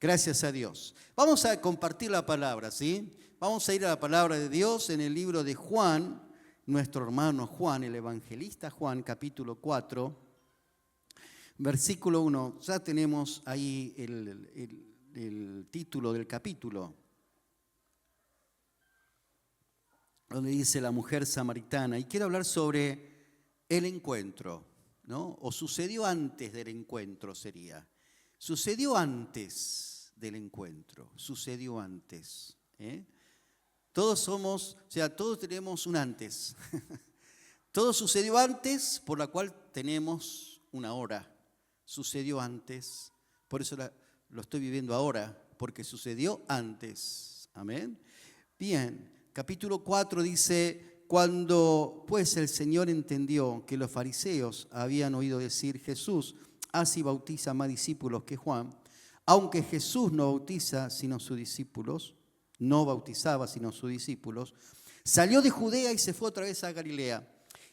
Gracias a Dios. Vamos a compartir la palabra, ¿sí? Vamos a ir a la palabra de Dios en el libro de Juan, nuestro hermano Juan, el evangelista Juan, capítulo 4, versículo 1. Ya tenemos ahí el título del capítulo, donde dice la mujer samaritana. Y quiero hablar sobre el encuentro, ¿no? O sucedió antes del encuentro sería. Sucedió antes del encuentro, sucedió antes. Todos todos tenemos un antes. Todo sucedió antes, por la cual tenemos una hora. Sucedió antes, por eso lo estoy viviendo ahora, porque sucedió antes. Amén. Bien, capítulo 4 dice: cuando pues el Señor entendió que los fariseos habían oído decir: Jesús así bautiza más discípulos que Juan, aunque Jesús no bautizaba sino sus discípulos, salió de Judea y se fue otra vez a Galilea.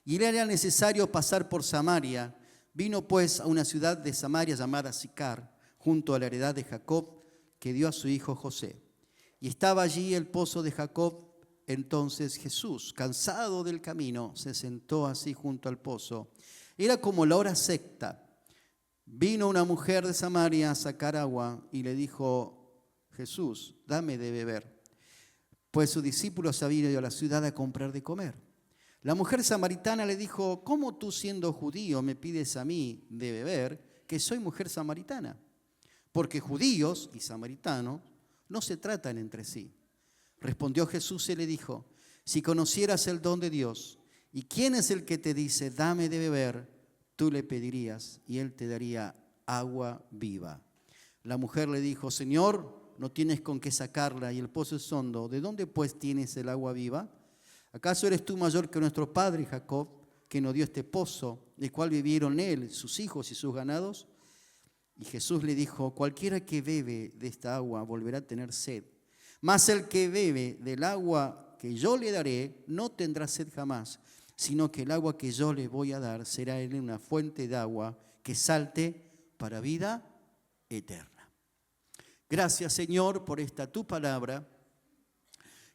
Y le era necesario pasar por Samaria. Vino pues a una ciudad de Samaria llamada Sicar, junto a la heredad de Jacob, que dio a su hijo José. Y estaba allí el pozo de Jacob. Entonces Jesús, cansado del camino, se sentó así junto al pozo. Era como la hora sexta. Vino una mujer de Samaria a sacar agua y le dijo: Jesús, dame de beber, pues sus discípulos habían ido a la ciudad a comprar de comer. La mujer samaritana le dijo: ¿cómo tú, siendo judío, me pides a mí de beber, que soy mujer samaritana? Porque judíos y samaritanos no se tratan entre sí. Respondió Jesús y le dijo: si conocieras el don de Dios, y quién es el que te dice: dame de beber, tú le pedirías y él te daría agua viva. La mujer le dijo: Señor, no tienes con qué sacarla y el pozo es hondo. ¿De dónde pues tienes el agua viva? ¿Acaso eres tú mayor que nuestro padre Jacob, que nos dio este pozo, del cual vivieron él, sus hijos y sus ganados? Y Jesús le dijo: cualquiera que bebe de esta agua volverá a tener sed. Mas el que bebe del agua que yo le daré no tendrá sed jamás, sino que el agua que yo le voy a dar será en él una fuente de agua que salte para vida eterna. Gracias, Señor, por esta tu palabra.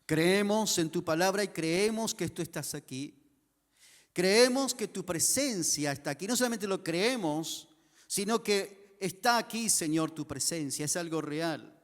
Creemos en tu palabra y creemos que tú estás aquí. Creemos que tu presencia está aquí. No solamente lo creemos, sino que está aquí, Señor, tu presencia. Es algo real.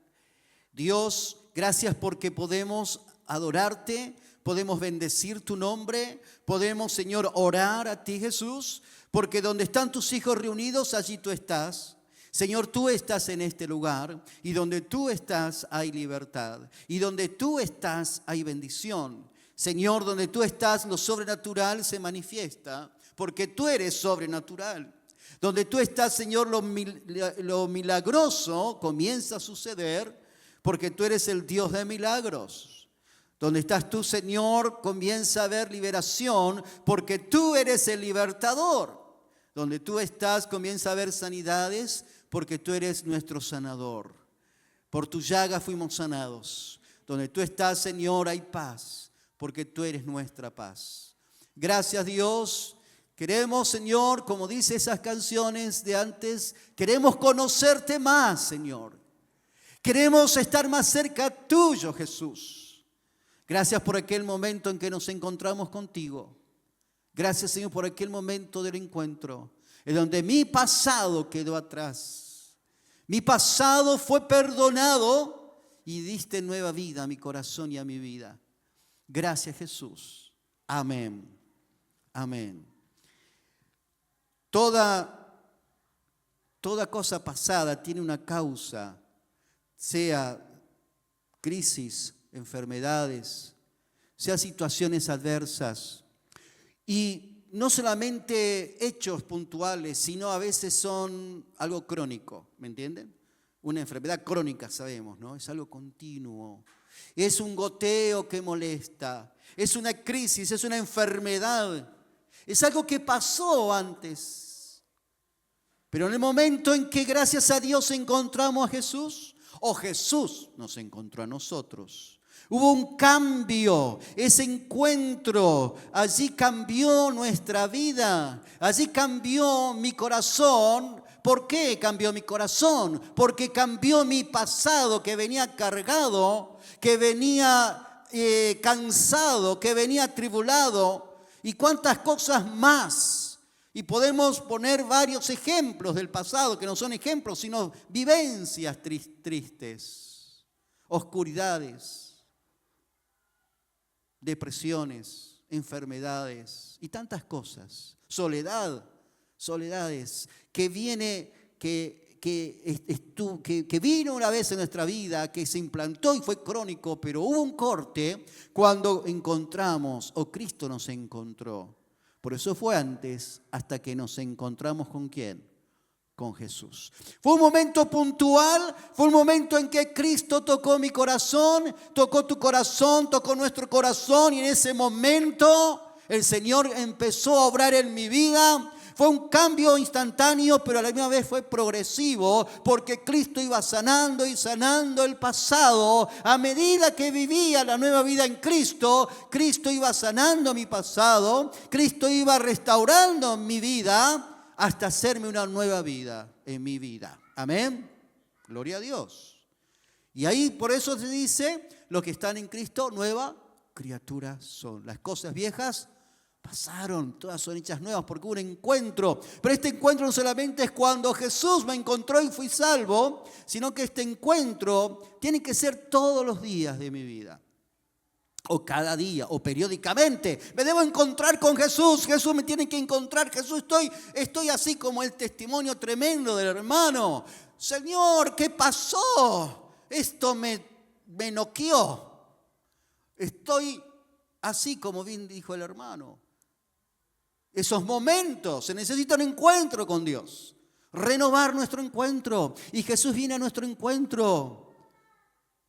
Dios, gracias porque podemos adorarte, podemos bendecir tu nombre, podemos, Señor, orar a ti, Jesús, porque donde están tus hijos reunidos, allí tú estás. Señor, tú estás en este lugar, y donde tú estás hay libertad, y donde tú estás hay bendición. Señor, donde tú estás lo sobrenatural se manifiesta, porque tú eres sobrenatural. Donde tú estás, Señor, lo milagroso comienza a suceder, porque tú eres el Dios de milagros. Donde estás tú, Señor, comienza a haber liberación, porque tú eres el libertador. Donde tú estás comienza a haber sanidades, porque tú eres nuestro sanador. Por tu llaga fuimos sanados. Donde tú estás, Señor, hay paz, porque tú eres nuestra paz. Gracias, Dios. Queremos, Señor, como dice esas canciones de antes, queremos conocerte más, Señor. Queremos estar más cerca tuyo, Jesús. Gracias por aquel momento en que nos encontramos contigo. Gracias, Señor, por aquel momento del encuentro, en donde mi pasado quedó atrás. Mi pasado fue perdonado y diste nueva vida a mi corazón y a mi vida. Gracias, Jesús. Amén. Amén. Toda cosa pasada tiene una causa, sea crisis, enfermedades, sea situaciones adversas. Y no solamente hechos puntuales, sino a veces son algo crónico, ¿me entienden? Una enfermedad crónica, sabemos, ¿no? Es algo continuo. Es un goteo que molesta. Es una crisis, es una enfermedad. Es algo que pasó antes. Pero en el momento en que gracias a Dios encontramos a Jesús, o Jesús nos encontró a nosotros, hubo un cambio, ese encuentro, allí cambió nuestra vida, allí cambió mi corazón, ¿Por qué cambió mi corazón? Porque cambió mi pasado que venía cargado, que venía cansado, que venía atribulado y cuántas cosas más. Y podemos poner varios ejemplos del pasado, que no son ejemplos, sino vivencias tristes, oscuridades, depresiones, enfermedades y tantas cosas. Soledades que vino una vez en nuestra vida, que se implantó y fue crónico, pero hubo un corte cuando encontramos, o Cristo nos encontró. Por eso fue antes, hasta que nos encontramos ¿con quién? Con Jesús. Fue un momento puntual, fue un momento en que Cristo tocó mi corazón, tocó tu corazón, tocó nuestro corazón, y en ese momento el Señor empezó a obrar en mi vida. Fue un cambio instantáneo, pero a la misma vez fue progresivo, porque Cristo iba sanando y sanando el pasado. A medida que vivía la nueva vida en Cristo, Cristo iba sanando mi pasado, Cristo iba restaurando mi vida hasta hacerme una nueva vida en mi vida. Amén. Gloria a Dios. Y ahí por eso se dice, los que están en Cristo, nueva criatura son. Las cosas viejas pasaron, todas son hechas nuevas, porque hubo un encuentro. Pero este encuentro no solamente es cuando Jesús me encontró y fui salvo, sino que este encuentro tiene que ser todos los días de mi vida. O cada día, o periódicamente. Me debo encontrar con Jesús. Jesús me tiene que encontrar. Jesús, estoy así como el testimonio tremendo del hermano. Señor, ¿qué pasó? Esto me noqueó. Estoy así como bien dijo el hermano. Esos momentos, se necesita un encuentro con Dios. Renovar nuestro encuentro. Y Jesús viene a nuestro encuentro.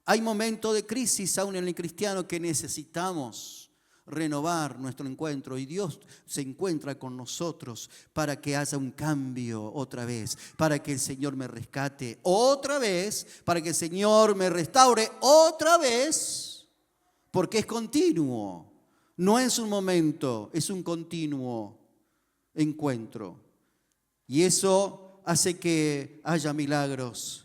Hay momentos de crisis aún en el cristiano que necesitamos renovar nuestro encuentro. Y Dios se encuentra con nosotros para que haya un cambio otra vez. Para que el Señor me rescate otra vez. Para que el Señor me restaure otra vez. Porque es continuo. No es un momento, es un continuo encuentro. Y eso hace que haya milagros.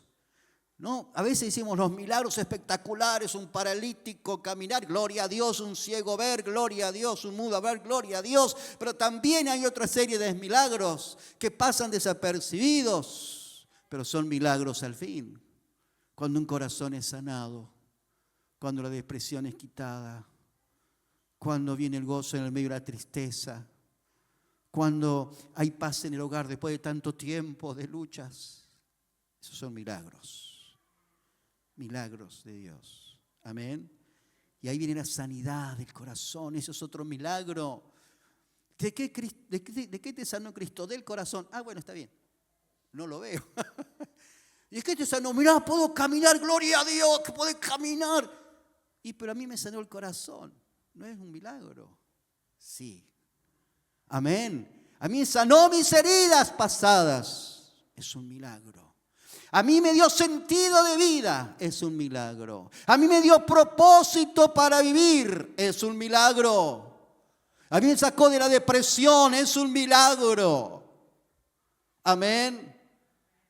¿No? A veces decimos los milagros espectaculares, un paralítico caminar, gloria a Dios, un ciego ver, gloria a Dios, un mudo ver, gloria a Dios. Pero también hay otra serie de milagros que pasan desapercibidos, pero son milagros al fin. Cuando un corazón es sanado, cuando la depresión es quitada, cuando viene el gozo en el medio de la tristeza, cuando hay paz en el hogar después de tanto tiempo de luchas. Esos son milagros de Dios. Amén. Y ahí viene la sanidad del corazón, eso es otro milagro. ¿De qué te sanó Cristo? Del corazón. Ah, bueno, está bien, no lo veo. ¿Y es que te sanó? Mirá, puedo caminar, gloria a Dios, que puedo caminar. Pero a mí me sanó el corazón. ¿No es un milagro? Sí. Amén. A mí sanó mis heridas pasadas. Es un milagro. A mí me dio sentido de vida. Es un milagro. A mí me dio propósito para vivir. Es un milagro. A mí me sacó de la depresión. Es un milagro. Amén.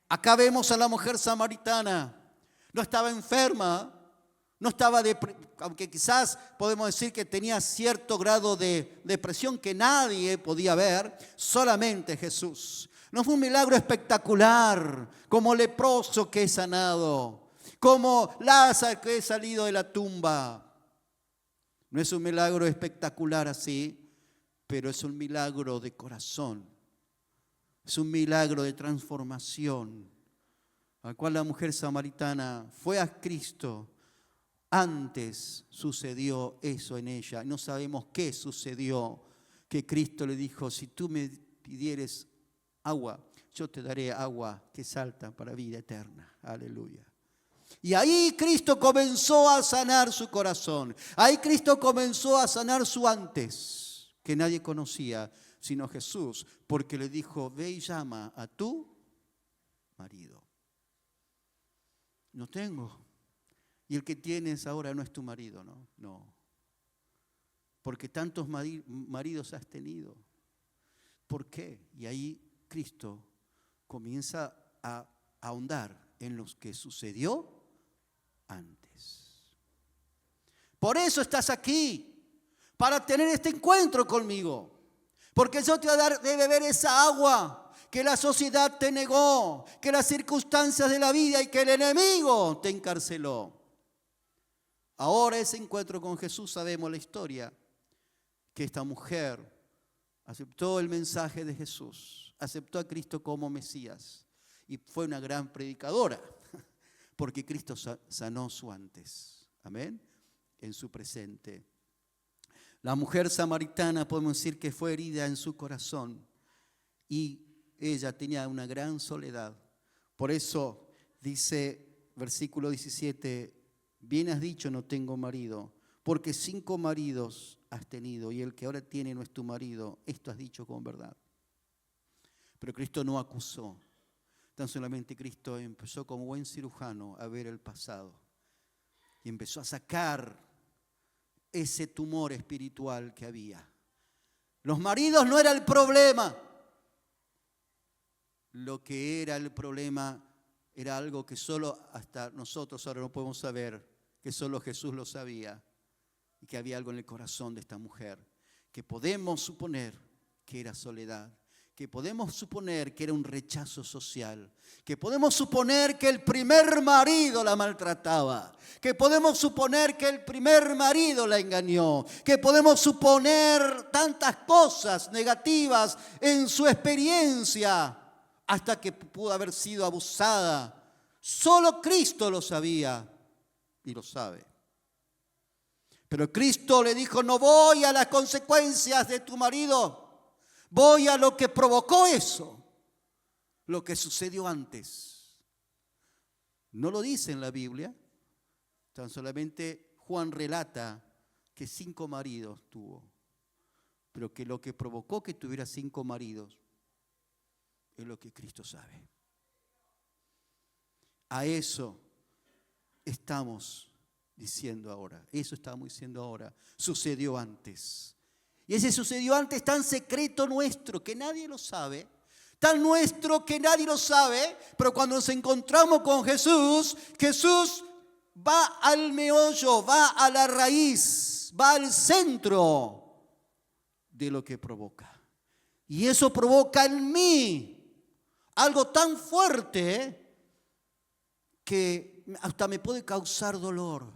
Acá vemos a la mujer samaritana. No estaba enferma. No estaba, aunque quizás podemos decir que tenía cierto grado de depresión que nadie podía ver, solamente Jesús. No fue un milagro espectacular, como leproso que es sanado, como Lázaro que es salido de la tumba. No es un milagro espectacular así, pero es un milagro de corazón. Es un milagro de transformación, al cual la mujer samaritana fue a Cristo. Antes sucedió eso en ella. No sabemos qué sucedió. Que Cristo le dijo, si tú me pidieres agua, yo te daré agua que salta para vida eterna. Aleluya. Y ahí Cristo comenzó a sanar su corazón. Ahí Cristo comenzó a sanar su antes, que nadie conocía, sino Jesús. Porque le dijo, ve y llama a tu marido. No tengo. Y el que tienes ahora no es tu marido, ¿no? No. Porque tantos maridos has tenido. ¿Por qué? Y ahí Cristo comienza a ahondar en lo que sucedió antes. Por eso estás aquí, para tener este encuentro conmigo. Porque yo te voy a dar de beber esa agua que la sociedad te negó, que las circunstancias de la vida y que el enemigo te encarceló. Ahora ese encuentro con Jesús, sabemos la historia, que esta mujer aceptó el mensaje de Jesús, aceptó a Cristo como Mesías y fue una gran predicadora, porque Cristo sanó su antes, amén, en su presente. La mujer samaritana podemos decir que fue herida en su corazón y ella tenía una gran soledad. Por eso dice versículo 17, bien has dicho, no tengo marido, porque 5 maridos has tenido y el que ahora tiene no es tu marido. Esto has dicho con verdad. Pero Cristo no acusó. Tan solamente Cristo empezó como buen cirujano a ver el pasado y empezó a sacar ese tumor espiritual que había. Los maridos no era el problema. Lo que era el problema era algo que solo hasta nosotros ahora no podemos saber, que solo Jesús lo sabía, y que había algo en el corazón de esta mujer, que podemos suponer que era soledad, que podemos suponer que era un rechazo social, que podemos suponer que el primer marido la maltrataba, que podemos suponer que el primer marido la engañó, que podemos suponer tantas cosas negativas en su experiencia, hasta que pudo haber sido abusada. Solo Cristo lo sabía y lo sabe. Pero Cristo le dijo, no voy a las consecuencias de tu marido, voy a lo que provocó eso, lo que sucedió antes. No lo dice en la Biblia, tan solamente Juan relata que 5 maridos tuvo, pero que lo que provocó que tuviera 5 maridos es lo que Cristo sabe. A eso estamos diciendo ahora. Eso estamos diciendo ahora. Sucedió antes. Y ese sucedió antes tan secreto nuestro que nadie lo sabe. Tan nuestro que nadie lo sabe. Pero cuando nos encontramos con Jesús, Jesús va al meollo, va a la raíz, va al centro de lo que provoca. Y eso provoca en mí algo tan fuerte que hasta me puede causar dolor.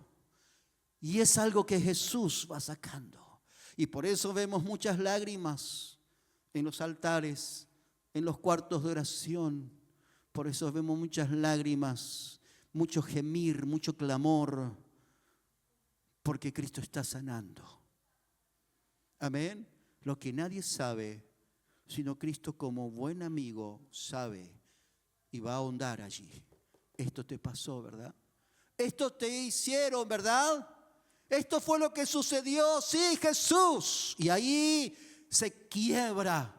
Y es algo que Jesús va sacando. Y por eso vemos muchas lágrimas en los altares, en los cuartos de oración. Por eso vemos muchas lágrimas, mucho gemir, mucho clamor, porque Cristo está sanando. Amén. Lo que nadie sabe, sino Cristo como buen amigo sabe y va a ahondar allí. Esto te pasó, ¿verdad? Esto te hicieron, ¿verdad? Esto fue lo que sucedió, sí, Jesús. Y ahí se quiebra.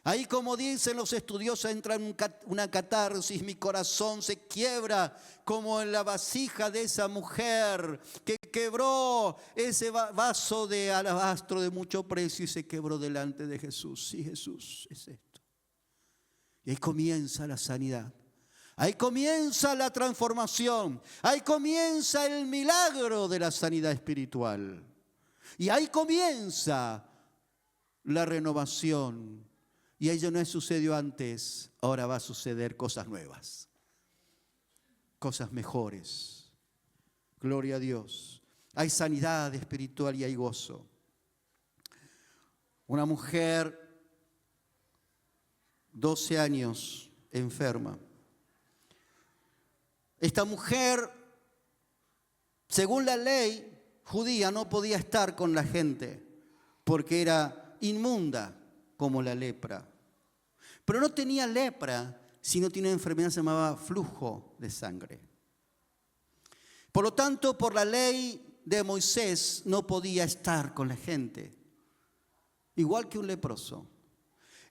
Ahí, como dicen los estudiosos, entra en una catarsis. Mi corazón se quiebra como en la vasija de esa mujer que quebró ese vaso de alabastro de mucho precio y se quebró delante de Jesús. Sí, Jesús, es esto. Y ahí comienza la sanidad. Ahí comienza la transformación. Ahí comienza el milagro de la sanidad espiritual. Y ahí comienza la renovación. Y ello no sucedió antes, ahora va a suceder cosas nuevas, cosas mejores. Gloria a Dios. Hay sanidad espiritual y hay gozo. Una mujer, 12 años, enferma. Esta mujer, según la ley judía, no podía estar con la gente porque era inmunda como la lepra. Pero no tenía lepra, sino tenía una enfermedad que se llamaba flujo de sangre. Por lo tanto, por la ley de Moisés no podía estar con la gente, igual que un leproso.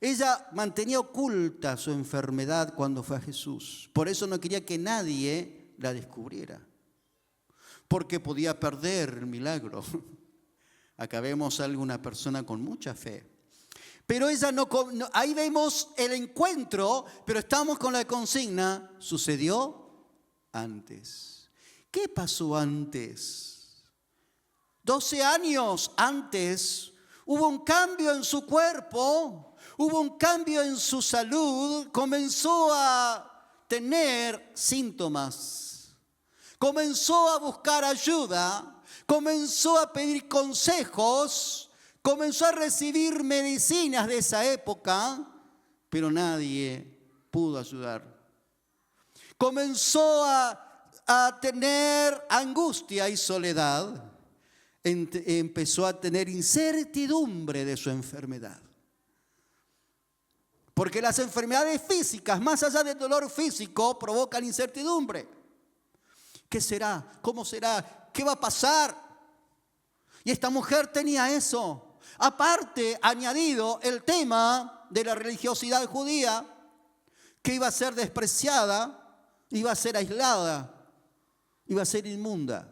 Ella mantenía oculta su enfermedad cuando fue a Jesús. Por eso no quería que nadie la descubriera, porque podía perder el milagro. Acá vemos a alguna persona con mucha fe. Pero ella ahí vemos el encuentro, pero estamos con la consigna, sucedió antes. ¿Qué pasó antes? 12 años antes hubo un cambio en su cuerpo, hubo un cambio en su salud, comenzó a tener síntomas, comenzó a buscar ayuda, comenzó a pedir consejos, comenzó a recibir medicinas de esa época, pero nadie pudo ayudar. Comenzó a tener angustia y soledad. Empezó a tener incertidumbre de su enfermedad. Porque las enfermedades físicas, más allá del dolor físico, provocan incertidumbre. ¿Qué será? ¿Cómo será? ¿Qué va a pasar? Y esta mujer tenía eso. Aparte, añadido el tema de la religiosidad judía, que iba a ser despreciada, iba a ser aislada, iba a ser inmunda.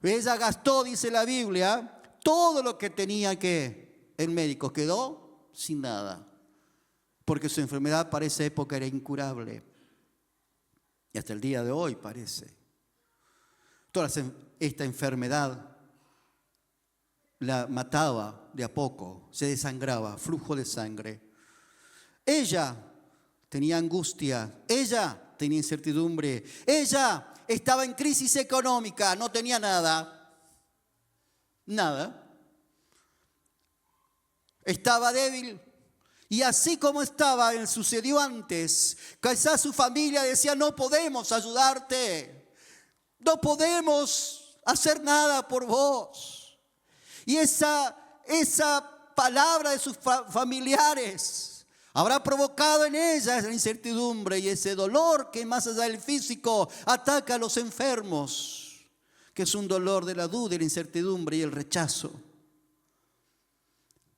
Ella gastó, dice la Biblia, todo lo que tenía en médicos. Quedó sin nada, porque su enfermedad para esa época era incurable. Y hasta el día de hoy parece. Toda esta enfermedad la mataba de a poco, se desangraba, flujo de sangre. Ella tenía angustia, ella tenía incertidumbre, ella estaba en crisis económica, no tenía nada. Estaba débil. Y así como estaba, sucedió antes. Quizás su familia decía, no podemos ayudarte, no podemos hacer nada por vos. Y esa palabra de sus familiares habrá provocado en ella esa incertidumbre y ese dolor que más allá del físico ataca a los enfermos, que es un dolor de la duda, la incertidumbre y el rechazo.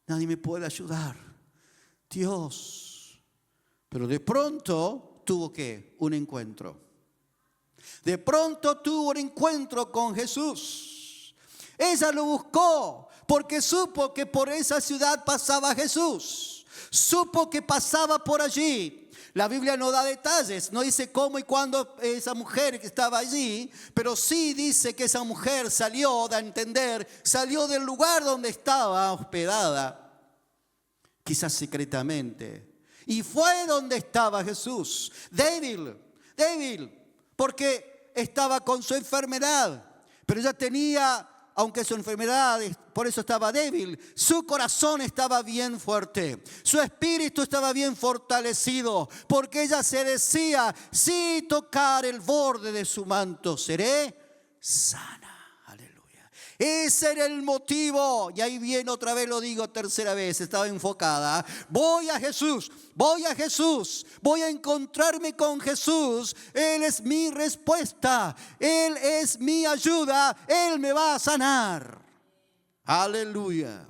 Nadie me puede ayudar, Dios. Pero de pronto tuvo un encuentro. De pronto tuvo un encuentro con Jesús. Ella lo buscó porque supo que por esa ciudad pasaba Jesús. Supo que pasaba por allí. La Biblia no da detalles, no dice cómo y cuándo esa mujer que estaba allí, pero sí dice que esa mujer salió, da a entender, salió del lugar donde estaba hospedada, quizás secretamente, y fue donde estaba Jesús, débil, porque estaba con su enfermedad, pero ella tenía, aunque su enfermedad, por eso estaba débil, su corazón estaba bien fuerte, su espíritu estaba bien fortalecido, porque ella se decía, si tocar el borde de su manto, seré sana. Aleluya. Ese era el motivo, y ahí viene otra vez, lo digo tercera vez, estaba enfocada. Voy a Jesús, voy a encontrarme con Jesús. Él es mi respuesta, Él es mi ayuda, Él me va a sanar. Aleluya.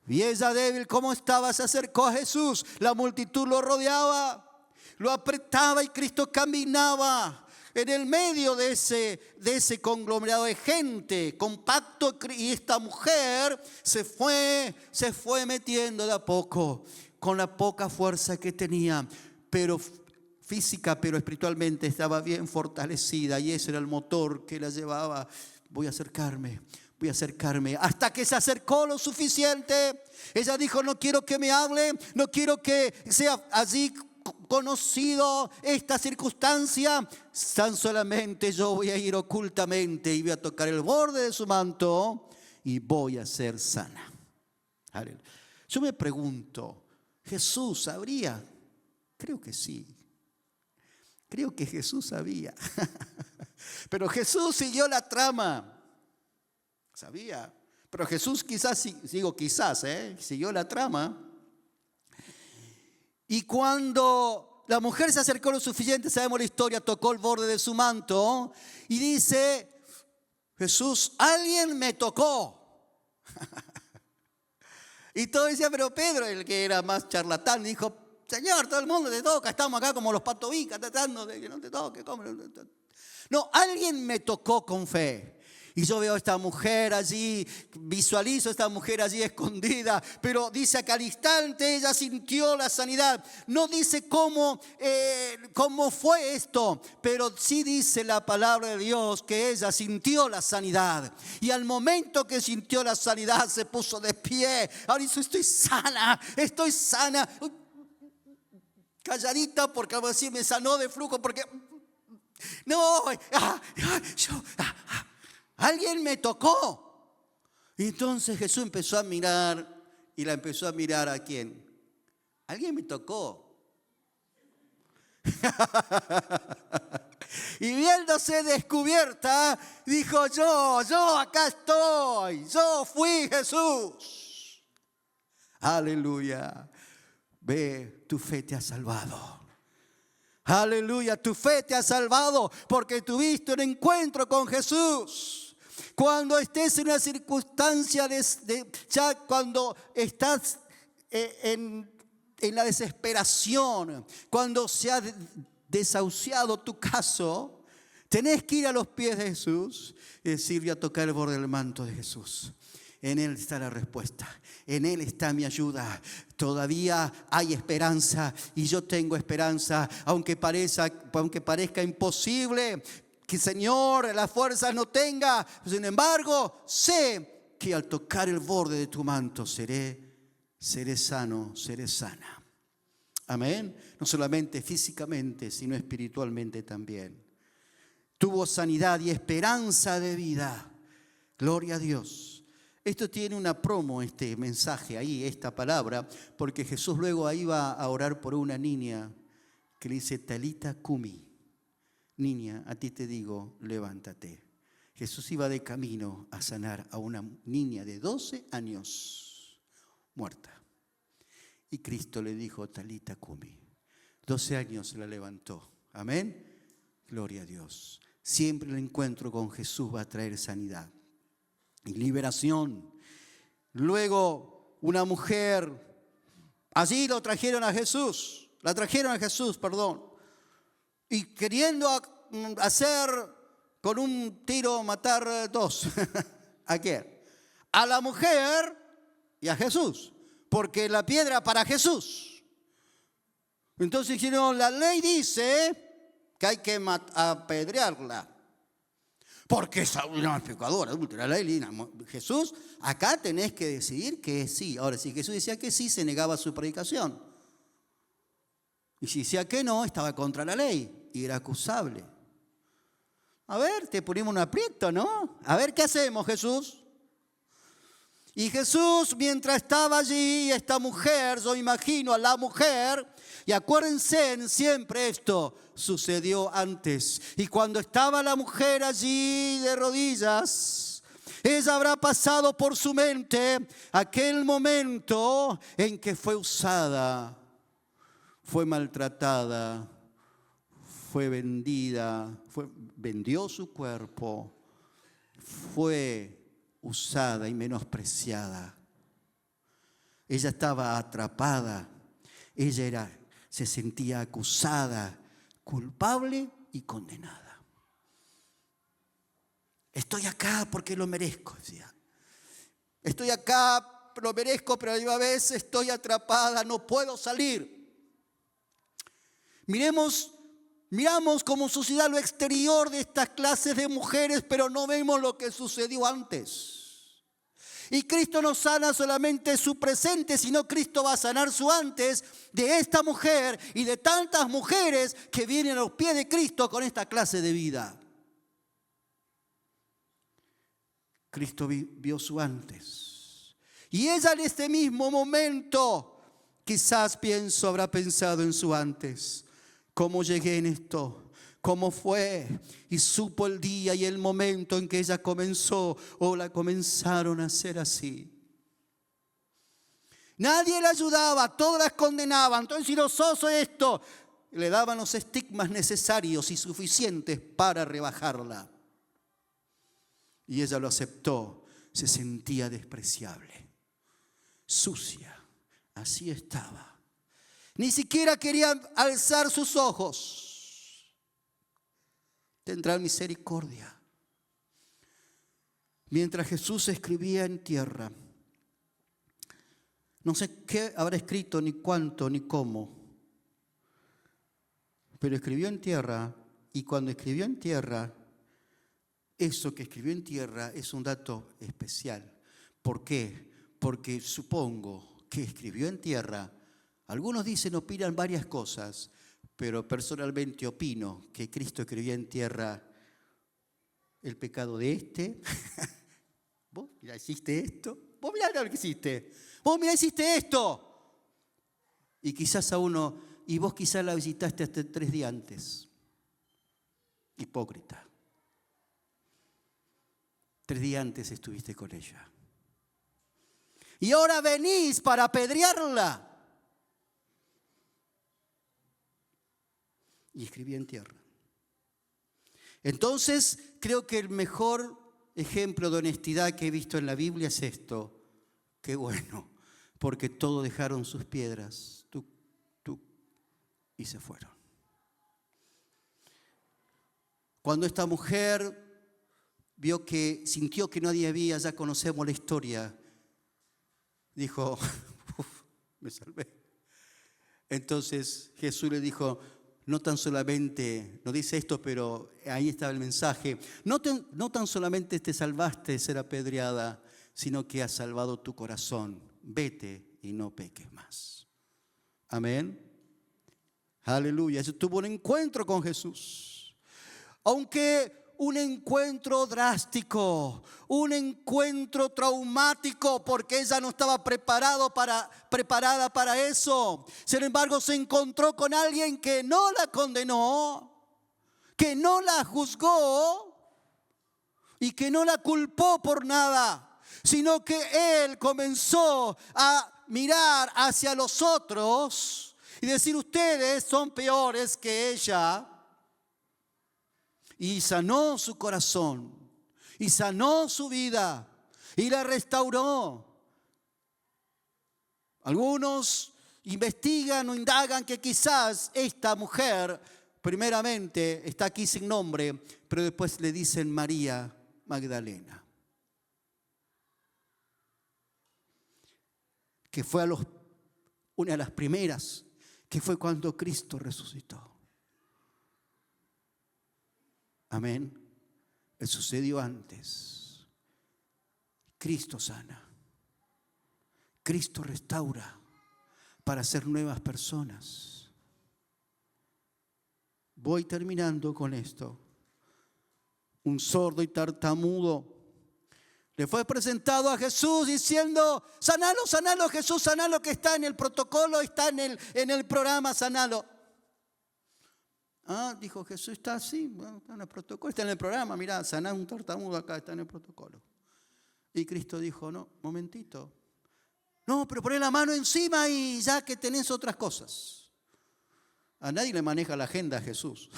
Y ella débil como estaba se acercó a Jesús. La multitud lo rodeaba, lo apretaba y Cristo caminaba en el medio de ese conglomerado de gente compacto, y esta mujer se fue metiendo de a poco con la poca fuerza que tenía, pero física, pero espiritualmente estaba bien fortalecida, y ese era el motor que la llevaba. Voy a acercarme, hasta que se acercó lo suficiente. Ella dijo, no quiero que me hable, no quiero que sea allí conocido esta circunstancia, tan solamente yo voy a ir ocultamente y voy a tocar el borde de su manto y voy a ser sana. Aleluya. Yo me pregunto, ¿Jesús sabría? Creo que sí. Creo que Jesús sabía. Pero Jesús siguió la trama. Sabía. Pero Jesús siguió la trama. Y cuando la mujer se acercó lo suficiente, sabemos la historia, tocó el borde de su manto y dice, Jesús, alguien me tocó. Y todos decían, pero Pedro, el que era más charlatán, dijo, Señor, todo el mundo te toca, estamos acá como los patobicas tratando de que no te toque. No, alguien me tocó con fe. Y yo veo a esta mujer allí, visualizo a esta mujer allí escondida, pero dice que al instante ella sintió la sanidad. No dice cómo fue esto, pero sí dice la palabra de Dios que ella sintió la sanidad. Y al momento que sintió la sanidad se puso de pie. Ahora dice, estoy sana. Calladita porque algo así me sanó de flujo porque... No, alguien me tocó. Y entonces Jesús empezó a mirar y la empezó a mirar ¿a quién? Alguien me tocó. Y viéndose descubierta, dijo yo acá estoy, yo fui Jesús. Aleluya. Ve, tu fe te ha salvado. Aleluya, tu fe te ha salvado porque tuviste un encuentro con Jesús. Cuando estés en una circunstancia ya cuando estás en la desesperación, cuando se ha desahuciado tu caso, tenés que ir a los pies de Jesús y decir, voy a tocar el borde del manto de Jesús. En Él está la respuesta. En Él está mi ayuda. Todavía hay esperanza y yo tengo esperanza. Aunque parezca imposible que Señor las fuerzas no tenga. Sin embargo, sé que al tocar el borde de tu manto seré sano, seré sana. Amén. No solamente físicamente, sino espiritualmente también. Tuvo sanidad y esperanza de vida. Gloria a Dios. Esto tiene una promo, este mensaje ahí, esta palabra, porque Jesús luego ahí va a orar por una niña que le dice, Talita Cumi, niña, a ti te digo, levántate. Jesús iba de camino a sanar a una niña de 12 años, muerta. Y Cristo le dijo, Talita Cumi, 12 años la levantó. Amén. Gloria a Dios. Siempre el encuentro con Jesús va a traer sanidad y liberación. Luego una mujer, allí la trajeron a Jesús, y queriendo hacer con un tiro matar dos. ¿A quién? A la mujer y a Jesús, porque la piedra para Jesús. Entonces dijeron, la ley dice que hay que apedrearla. Porque es una pecadora, adúltera, la ley. Jesús, acá tenés que decidir que sí. Ahora, si Jesús decía que sí, se negaba su predicación. Y si decía que no, estaba contra la ley y era acusable. A ver, te ponemos un aprieto, ¿no? A ver, ¿qué hacemos, Jesús? Y Jesús, mientras estaba allí, esta mujer, yo imagino a la mujer, y acuérdense siempre esto sucedió antes. Y cuando estaba la mujer allí de rodillas, ella habrá pasado por su mente aquel momento en que fue usada, fue maltratada, fue vendida, vendió su cuerpo, fue usada y menospreciada. Ella estaba atrapada, se sentía acusada, culpable y condenada. Estoy acá porque lo merezco, decía. Estoy acá, lo merezco, pero a la vez estoy atrapada, no puedo salir. Miramos como sociedad lo exterior de estas clases de mujeres, pero no vemos lo que sucedió antes. Y Cristo no sana solamente su presente, sino Cristo va a sanar su antes de esta mujer y de tantas mujeres que vienen a los pies de Cristo con esta clase de vida. Cristo vio su antes. Y ella en este mismo momento, quizás habrá pensado en su antes. ¿Cómo llegué en esto? ¿Cómo fue? Y supo el día y el momento en que ella comenzó o la comenzaron a hacer así. Nadie la ayudaba, todas las condenaban. Entonces, si no sos esto, le daban los estigmas necesarios y suficientes para rebajarla. Y ella lo aceptó, se sentía despreciable, sucia, así estaba. Ni siquiera quería alzar sus ojos. Tendrá misericordia. mientras Jesús escribía en tierra. No sé qué habrá escrito, ni cuánto, ni cómo, pero escribió en tierra, y cuando escribió en tierra, eso que escribió en tierra es un dato especial. ¿Por qué? Porque supongo que escribió en tierra. Algunos dicen, opinan varias cosas, pero personalmente opino que Cristo escribió en tierra el pecado de este. Vos, mira, hiciste esto. Vos, mirá lo que hiciste. Vos, mira, hiciste esto. Y quizás a uno, y vos quizás la visitaste hasta 3 días antes. Hipócrita. 3 días antes estuviste con ella. Y ahora venís para apedrearla. Y escribí en tierra. Entonces, creo que el mejor ejemplo de honestidad que he visto en la Biblia es esto. Qué bueno, porque todos dejaron sus piedras, y se fueron. Cuando esta mujer sintió que nadie había, ya conocemos la historia, dijo, me salvé. Entonces Jesús le dijo, no tan solamente, no dice esto, pero ahí estaba el mensaje, no tan solamente te salvaste de ser apedreada, sino que has salvado tu corazón. Vete y no peques más. Amén. Aleluya. Ella tuvo un encuentro con Jesús. Aunque un encuentro drástico, un encuentro traumático, porque ella no estaba preparada para eso. Sin embargo, se encontró con alguien que no la condenó, que no la juzgó y que no la culpó por nada, sino que él comenzó a mirar hacia los otros y decir, ustedes son peores que ella. Y sanó su corazón, y sanó su vida, y la restauró. Algunos investigan o indagan que quizás esta mujer, primeramente, está aquí sin nombre, pero después le dicen María Magdalena. Que fue una de las primeras, que fue cuando Cristo resucitó. Amén. Sucedió antes. Cristo sana. Cristo restaura para ser nuevas personas. Voy terminando con esto. Un sordo y tartamudo le fue presentado a Jesús diciendo, sanalo, sanalo, Jesús, sanalo, que está en el protocolo, está en el programa, sanalo. Dijo Jesús, está así, bueno, está en el protocolo, está en el programa, mirá, saná un tartamudo acá, está en el protocolo. Y Cristo dijo, no, momentito. No, pero poné la mano encima y ya que tenés otras cosas. A nadie le maneja la agenda a Jesús.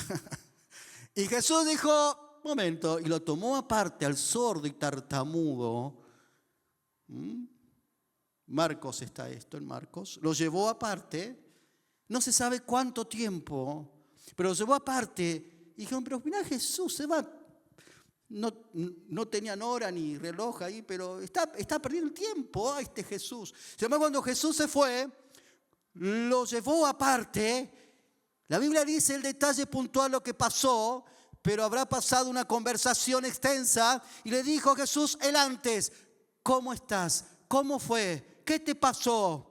Y Jesús dijo, momento, y lo tomó aparte al sordo y tartamudo. Marcos está esto, en Marcos. Lo llevó aparte, no se sabe cuánto tiempo, pero lo llevó aparte. Y dijeron, pero mirá, Jesús se va. No tenían hora ni reloj ahí, pero está perdiendo el tiempo este Jesús. Además, cuando Jesús se fue, lo llevó aparte. La Biblia dice el detalle puntual lo que pasó, pero habrá pasado una conversación extensa y le dijo a Jesús él antes, ¿cómo estás? ¿Cómo fue? ¿Qué te pasó?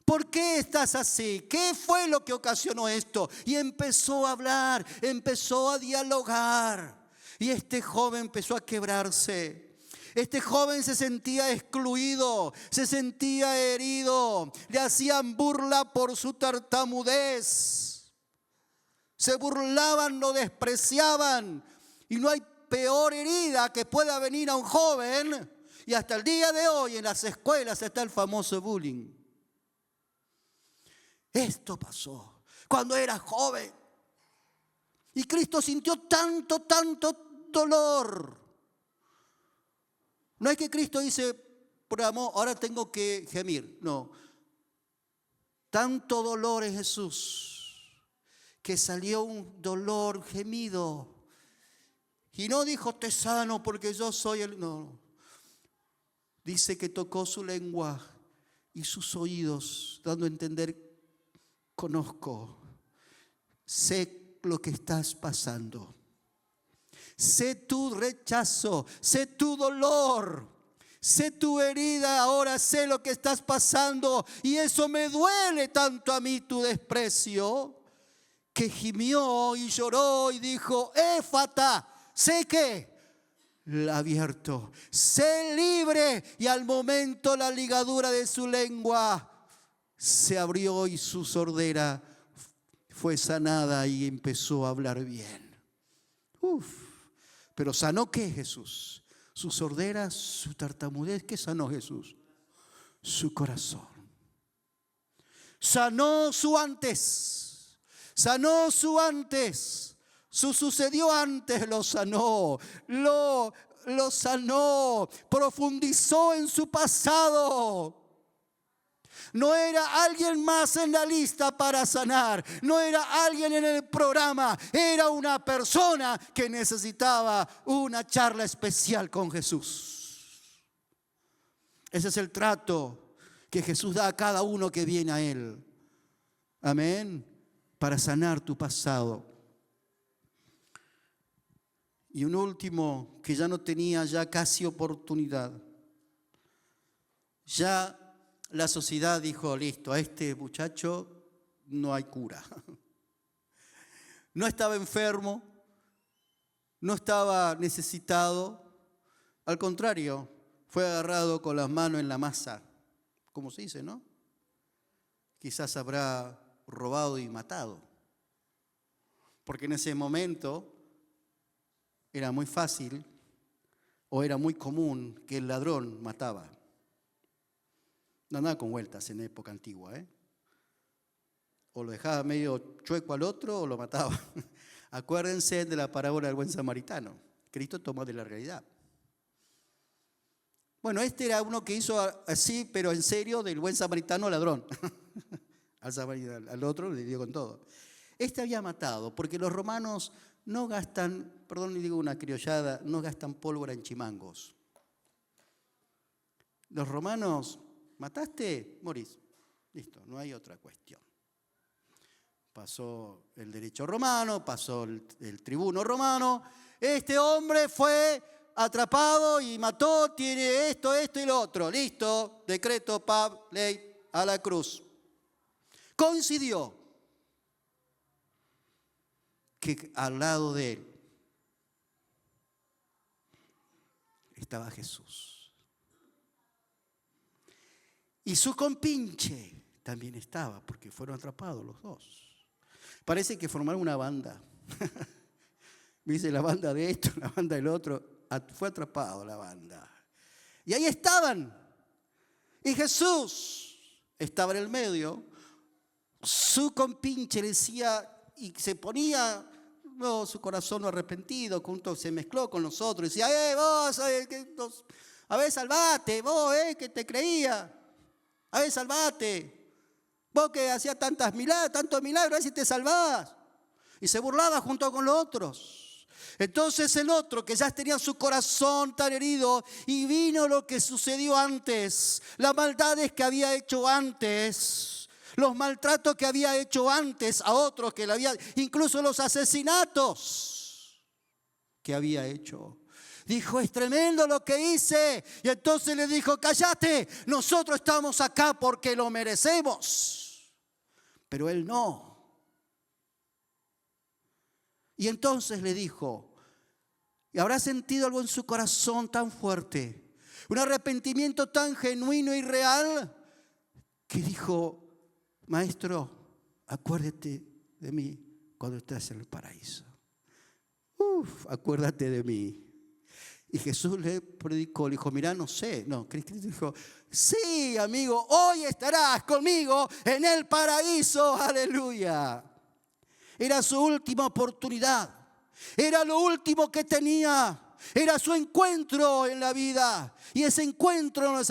¿Por qué estás así? ¿Qué fue lo que ocasionó esto? Y empezó a hablar, empezó a dialogar. Y este joven empezó a quebrarse. Este joven se sentía excluido, se sentía herido. Le hacían burla por su tartamudez. Se burlaban, lo despreciaban. Y no hay peor herida que pueda venir a un joven. Y hasta el día de hoy en las escuelas está el famoso bullying. Esto pasó cuando era joven. Y Cristo sintió tanto dolor. No es que Cristo dice, por amor, ahora tengo que gemir. No. Tanto dolor en Jesús que salió un dolor gemido Y no dijo, te sano porque yo soy el... No. Dice que tocó su lengua y sus oídos, dando a entender, conozco, sé lo que estás pasando. Sé tu rechazo, sé tu dolor, sé tu herida, ahora sé lo que estás pasando. Y eso me duele tanto a mí, tu desprecio, que gimió y lloró y dijo, Éfata, sé que abierto, sé libre. Y al momento la ligadura de su lengua se abrió y su sordera fue sanada y empezó a hablar bien. Pero ¿sanó qué Jesús? Su sordera, su tartamudez. ¿Qué sanó Jesús? Su corazón. Sanó su antes. Sanó su antes. Su sucedió antes lo sanó. Lo sanó. Profundizó en su pasado. No era alguien más en la lista para sanar. No era alguien en el programa. Era una persona que necesitaba una charla especial con Jesús. Ese es el trato que Jesús da a cada uno que viene a Él. Amén. Para sanar tu pasado. Y un último que ya no tenía ya casi oportunidad. Ya la sociedad dijo, listo, a este muchacho no hay cura. No estaba enfermo, no estaba necesitado. Al contrario, fue agarrado con las manos en la masa. ¿Cómo se dice, no? Quizás habrá robado y matado. Porque en ese momento era muy fácil o era muy común que el ladrón mataba. No andaba con vueltas en época antigua, O lo dejaba medio chueco al otro o lo mataba. Acuérdense de la parábola del buen samaritano. Cristo tomó de la realidad. Bueno, este era uno que hizo así, pero en serio, del buen samaritano ladrón. Al otro le dio con todo. Este había matado, porque los romanos no gastan, perdón, le digo una criollada, no gastan pólvora en chimangos. Los romanos... ¿Mataste? Morís. Listo, no hay otra cuestión. Pasó el derecho romano, pasó el tribuno romano. Este hombre fue atrapado y mató, tiene esto y lo otro. Listo, decreto, ley, a la cruz. Coincidió que al lado de él estaba Jesús. Y su compinche también estaba, porque fueron atrapados los dos. Parece que formaron una banda. Dice la banda de esto, la banda del otro. Fue atrapado la banda. Y ahí estaban. Y Jesús estaba en el medio. Su compinche decía, y se ponía, no, su corazón no arrepentido, junto se mezcló con nosotros. Decía, vos, a ver, salvate, vos, que te creía. A ver, salvate. Vos que hacías tantos milagros, a ver si te salvás. Y se burlaba junto con los otros. Entonces el otro, que ya tenía su corazón tan herido, y vino lo que sucedió antes, las maldades que había hecho antes, los maltratos que había hecho antes a otros, que le había, incluso los asesinatos que había hecho. Dijo, es tremendo lo que hice. Y entonces le dijo, cállate, nosotros estamos acá porque lo merecemos. Pero él no. Y entonces le dijo, y habrá sentido algo en su corazón tan fuerte, un arrepentimiento tan genuino y real, que dijo, maestro, acuérdate de mí cuando estés en el paraíso. Acuérdate de mí. Y Jesús le predicó, le dijo, mirá, no sé. No, Cristo dijo, sí, amigo, hoy estarás conmigo en el paraíso. Aleluya. Era su última oportunidad. Era lo último que tenía. Era su encuentro en la vida. Y ese encuentro no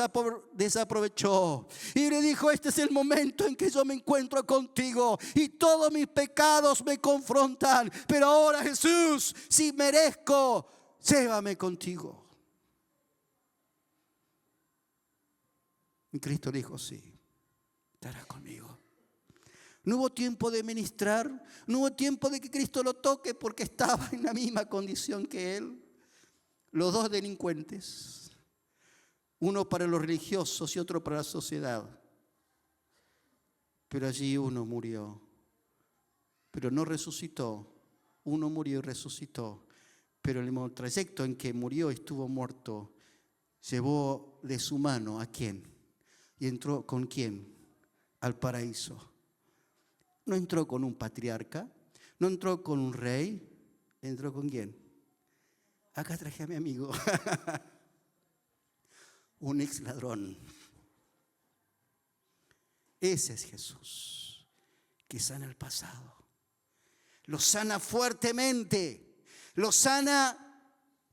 desaprovechó. Y le dijo, este es el momento en que yo me encuentro contigo. Y todos mis pecados me confrontan. Pero ahora, Jesús, si merezco llévame contigo. Y Cristo dijo, sí, estarás conmigo. No hubo tiempo de ministrar, no hubo tiempo de que Cristo lo toque porque estaba en la misma condición que él. Los dos delincuentes, uno para los religiosos y otro para la sociedad. Pero allí uno murió, pero no resucitó. Uno murió y resucitó, pero en el trayecto en que murió y estuvo muerto, llevó de su mano ¿a quién? Y entró ¿con quién? Al paraíso. No entró con un patriarca, no entró con un rey, entró ¿con quién? Acá traje a mi amigo, un ex ladrón. Ese es Jesús, que sana el pasado. Lo sana fuertemente, lo sana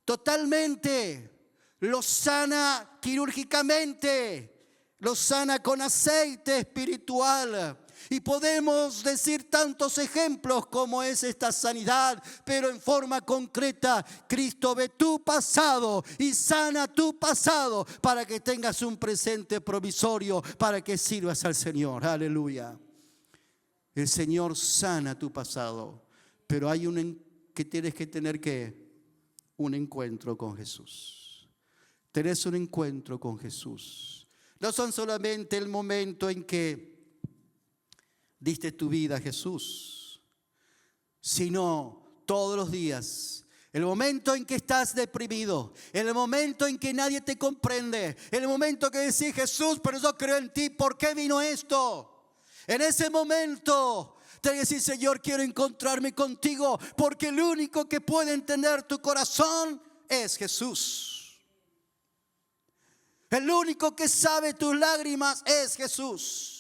totalmente, lo sana quirúrgicamente, lo sana con aceite espiritual. Y podemos decir tantos ejemplos como es esta sanidad, pero en forma concreta, Cristo ve tu pasado y sana tu pasado para que tengas un presente provisorio, para que sirvas al Señor. Aleluya. El Señor sana tu pasado, pero hay que tienes que tener un encuentro con Jesús. Tenés un encuentro con Jesús. No son solamente el momento en que diste tu vida a Jesús, sino todos los días. El momento en que estás deprimido, el momento en que nadie te comprende, el momento que decís, Jesús, pero yo creo en ti, ¿por qué vino esto? En ese momento te decís, Señor, quiero encontrarme contigo, porque el único que puede entender tu corazón es Jesús. El único que sabe tus lágrimas es Jesús.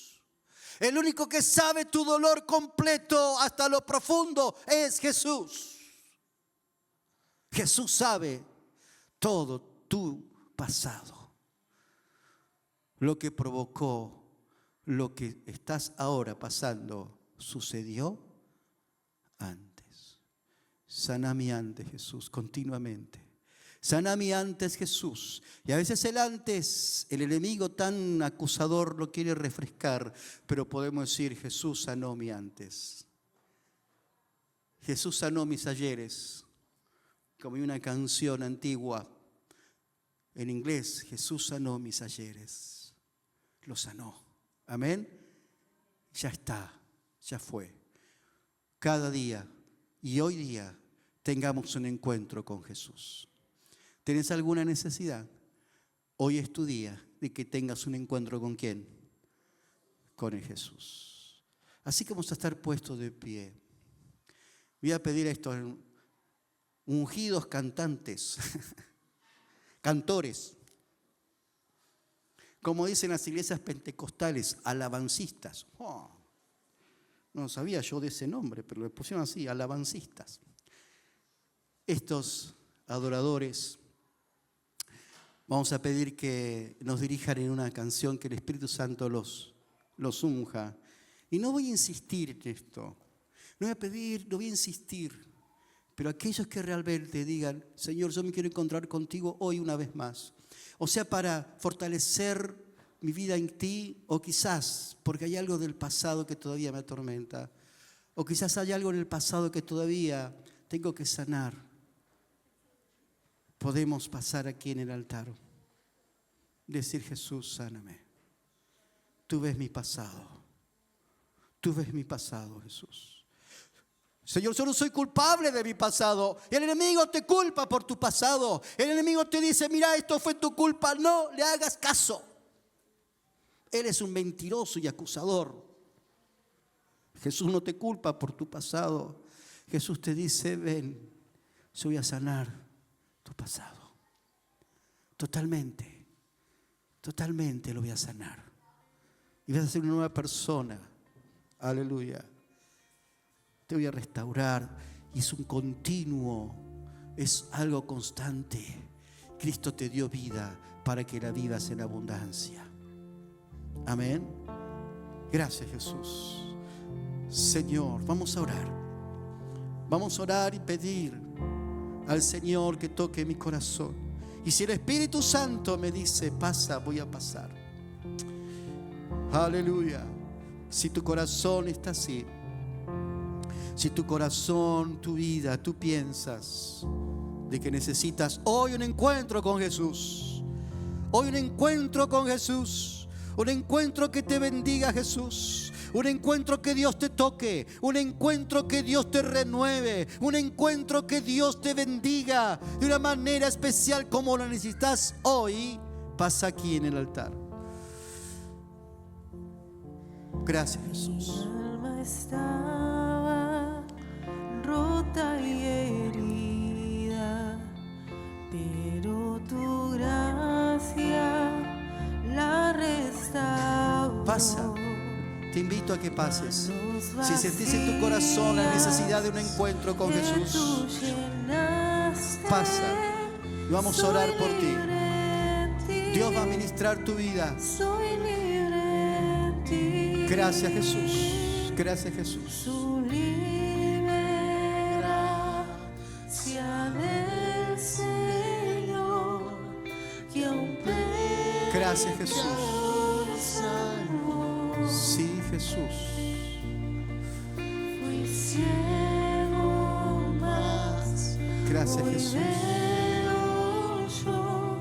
El único que sabe tu dolor completo hasta lo profundo es Jesús. Jesús sabe todo tu pasado. Lo que provocó, lo que estás ahora pasando, sucedió antes. Saname antes, Jesús, continuamente. Saname antes, Jesús. Y a veces el antes, el enemigo tan acusador lo quiere refrescar, pero podemos decir, Jesús sanó mi antes. Jesús sanó mis ayeres. Como hay una canción antigua en inglés, Jesús sanó mis ayeres. Lo sanó. Amén. Ya está, ya fue. Cada día y hoy día tengamos un encuentro con Jesús. ¿Tienes alguna necesidad? Hoy es tu día de que tengas un encuentro ¿con quién? Con el Jesús. Así que vamos a estar puestos de pie. Voy a pedir a estos ungidos cantantes, cantores, como dicen las iglesias pentecostales, alabancistas. Oh, no sabía yo de ese nombre, pero le pusieron así, alabancistas. Estos adoradores, vamos a pedir que nos dirijan en una canción que el Espíritu Santo los unja. Y no voy a insistir en esto. No voy a pedir, no voy a insistir. Pero aquellos que realmente digan, Señor, yo me quiero encontrar contigo hoy una vez más. O sea, para fortalecer mi vida en ti, o quizás porque hay algo del pasado que todavía me atormenta. O quizás hay algo en el pasado que todavía tengo que sanar. Podemos pasar aquí en el altar, decir, Jesús, sáname. Tú ves mi pasado. Tú ves mi pasado, Jesús. Señor, yo no soy culpable de mi pasado. El enemigo te culpa por tu pasado. El enemigo te dice, mira, esto fue tu culpa. No le hagas caso. Él es un mentiroso y acusador. Jesús no te culpa por tu pasado. Jesús te dice, ven, yo voy a sanar tu pasado. Totalmente, totalmente lo voy a sanar. Y vas a ser una nueva persona. Aleluya. Te voy a restaurar. Y es un continuo, es algo constante. Cristo te dio vida para que la vivas en abundancia. Amén. Gracias, Jesús. Señor, vamos a orar. Vamos a orar y pedir al Señor que toque mi corazón. Y si el Espíritu Santo me dice, pasa, voy a pasar. Aleluya. Si tu corazón está así, si tu corazón, tu vida, tú piensas de que necesitas hoy un encuentro con Jesús, hoy un encuentro con Jesús, un encuentro que te bendiga Jesús, un encuentro que Dios te toque, un encuentro que Dios te renueve, un encuentro que Dios te bendiga de una manera especial como lo necesitas hoy, pasa aquí en el altar. Gracias, Jesús. Mi alma estaba rota y herida, pero tu gracia la restauró. Pasa. Te invito a que pases. Si sentís en tu corazón la necesidad de un encuentro con Jesús, pasa. Y vamos a orar por ti. Dios va a ministrar tu vida. Gracias, Jesús. Gracias, Jesús. Sublime gracia del Señor, que aún Gracias, Jesús. salvó. Sí, Jesús. Fui ciego, mas Gracias, hoy Jesús. veo yo,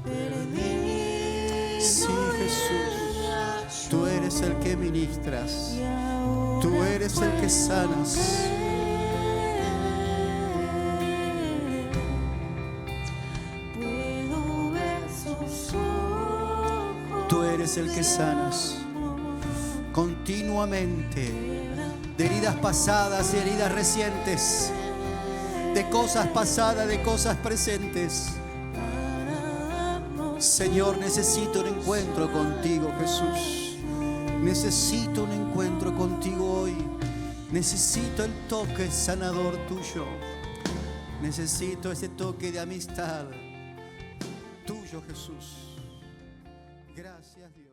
perdido Sí, Jesús. Tú eres el que ministras. y ahora Tú eres el que sanas. puedo ver sus ojos. Tú eres el que sanas continuamente de heridas pasadas y heridas recientes, de cosas pasadas, de cosas presentes. Señor, necesito un encuentro contigo, Jesús. Necesito un encuentro contigo hoy. Necesito el toque sanador tuyo. Necesito ese toque de amistad tuyo, Jesús. Gracias, Dios.